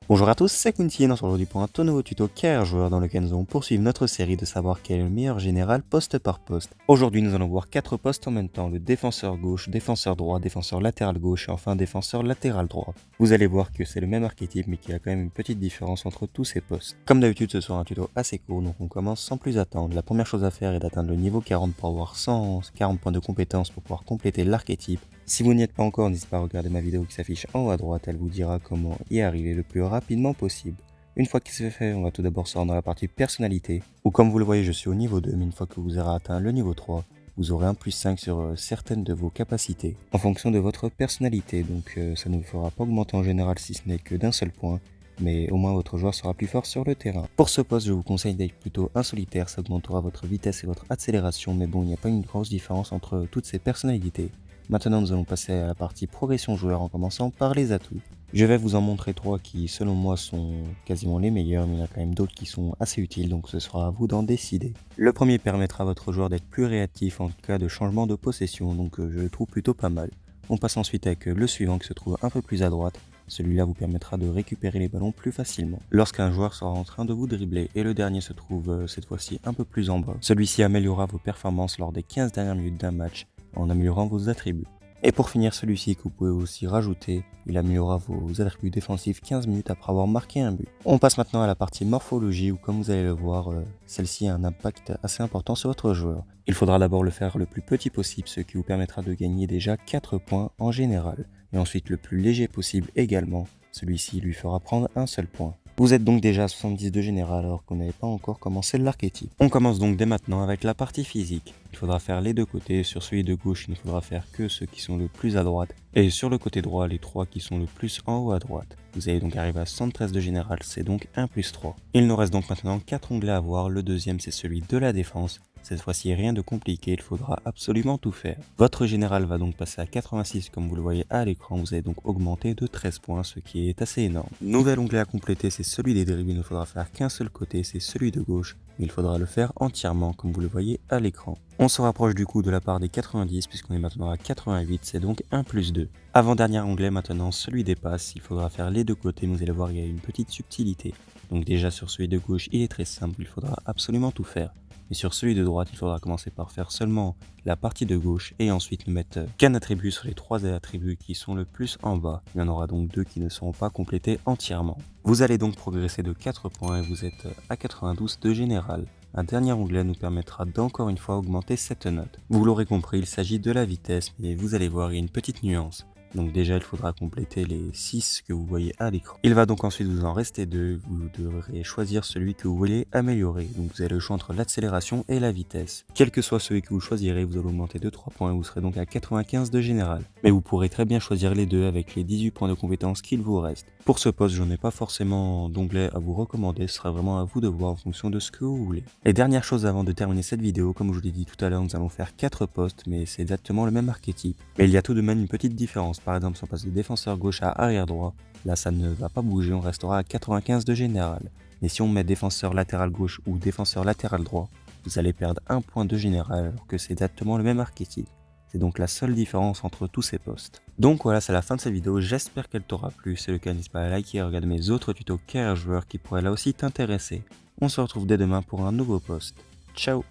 Bonjour à tous, c'est Kunti et on se retrouve aujourd'hui pour un tout nouveau tuto carrière joueur dans lequel nous allons poursuivre notre série de savoir quel est le meilleur général poste par poste. Aujourd'hui nous allons voir 4 postes en même temps, le défenseur gauche, défenseur droit, défenseur latéral gauche et enfin défenseur latéral droit. Vous allez voir que c'est le même archétype mais qu'il y a quand même une petite différence entre tous ces postes. Comme d'habitude ce sera un tuto assez court donc on commence sans plus attendre. La première chose à faire est d'atteindre le niveau 40 pour avoir 140 points de compétence pour pouvoir compléter l'archétype. Si vous n'y êtes pas encore, n'hésitez pas à regarder ma vidéo qui s'affiche en haut à droite, elle vous dira comment y arriver le plus rapidement possible. Une fois que c'est fait, on va tout d'abord se rendre dans la partie personnalité, où comme vous le voyez je suis au niveau 2, mais une fois que vous aurez atteint le niveau 3, vous aurez un plus 5 sur certaines de vos capacités, en fonction de votre personnalité, donc ça ne vous fera pas augmenter en général si ce n'est que d'un seul point, mais au moins votre joueur sera plus fort sur le terrain. Pour ce poste, je vous conseille d'être plutôt un solitaire, ça augmentera votre vitesse et votre accélération, mais bon, il n'y a pas une grosse différence entre toutes ces personnalités. Maintenant, nous allons passer à la partie progression joueur en commençant par les atouts. Je vais vous en montrer 3 qui, selon moi, sont quasiment les meilleurs, mais il y en a quand même d'autres qui sont assez utiles, donc ce sera à vous d'en décider. Le premier permettra à votre joueur d'être plus réactif en cas de changement de possession, donc je le trouve plutôt pas mal. On passe ensuite avec le suivant qui se trouve un peu plus à droite. Celui-là vous permettra de récupérer les ballons plus facilement lorsqu'un joueur sera en train de vous dribbler. Et le dernier se trouve cette fois-ci un peu plus en bas. Celui-ci améliorera vos performances lors des 15 dernières minutes d'un match en améliorant vos attributs. Et pour finir, celui-ci que vous pouvez aussi rajouter, il améliorera vos attributs défensifs 15 minutes après avoir marqué un but. On passe maintenant à la partie morphologie où, comme vous allez le voir, celle-ci a un impact assez important sur votre joueur. Il faudra d'abord le faire le plus petit possible, ce qui vous permettra de gagner déjà 4 points en général. Et ensuite le plus léger possible également, celui-ci lui fera prendre un seul point. Vous êtes donc déjà à 70 de général alors qu'on n'avait pas encore commencé l'archétype. On commence donc dès maintenant avec la partie physique. Il faudra faire les deux côtés, sur celui de gauche il ne faudra faire que ceux qui sont le plus à droite et sur le côté droit les 3 qui sont le plus en haut à droite. Vous allez donc arriver à 73 de général, c'est donc 1 plus 3. Il nous reste donc maintenant 4 onglets à voir, le deuxième c'est celui de la défense. Cette fois-ci rien de compliqué, il faudra absolument tout faire. Votre général va donc passer à 86 comme vous le voyez à l'écran, vous allez donc augmenter de 13 points, ce qui est assez énorme. Nouvel onglet à compléter, c'est celui des dribbles, il ne faudra faire qu'un seul côté, c'est celui de gauche, mais il faudra le faire entièrement comme vous le voyez à l'écran. On se rapproche du coup de la part des 90 puisqu'on est maintenant à 88, c'est donc 1 plus 2. Avant-dernier onglet maintenant, celui des passes, il faudra faire les deux côtés, mais vous allez voir il y a une petite subtilité. Donc déjà sur celui de gauche il est très simple, il faudra absolument tout faire. Et sur celui de droite, il faudra commencer par faire seulement la partie de gauche et ensuite ne mettre qu'un attribut sur les 3 attributs qui sont le plus en bas. Il y en aura donc 2 qui ne seront pas complétés entièrement. Vous allez donc progresser de 4 points et vous êtes à 92 de général. Un dernier onglet nous permettra d'encore une fois augmenter cette note. Vous l'aurez compris, il s'agit de la vitesse, mais vous allez voir, il y a une petite nuance. Donc déjà il faudra compléter les 6 que vous voyez à l'écran. Il va donc ensuite vous en rester 2, vous devrez choisir celui que vous voulez améliorer. Donc vous avez le choix entre l'accélération et la vitesse. Quel que soit celui que vous choisirez, vous allez augmenter de 3 points et vous serez donc à 95 de général. Mais vous pourrez très bien choisir les deux avec les 18 points de compétence qu'il vous reste. Pour ce poste, je n'ai pas forcément d'onglet à vous recommander, ce sera vraiment à vous de voir en fonction de ce que vous voulez. Et dernière chose avant de terminer cette vidéo, comme je vous l'ai dit tout à l'heure, nous allons faire 4 postes, mais c'est exactement le même archétype. Mais il y a tout de même une petite différence. Par exemple, si on passe de défenseur gauche à arrière droit, là ça ne va pas bouger, on restera à 95 de général. Mais si on met défenseur latéral gauche ou défenseur latéral droit, vous allez perdre 1 point de général alors que c'est exactement le même archétype. C'est donc la seule différence entre tous ces postes. Donc voilà, c'est la fin de cette vidéo, j'espère qu'elle t'aura plu. Si c'est le cas, n'hésite pas à liker et à regarder mes autres tutos carrière joueur qui pourraient là aussi t'intéresser. On se retrouve dès demain pour un nouveau post. Ciao!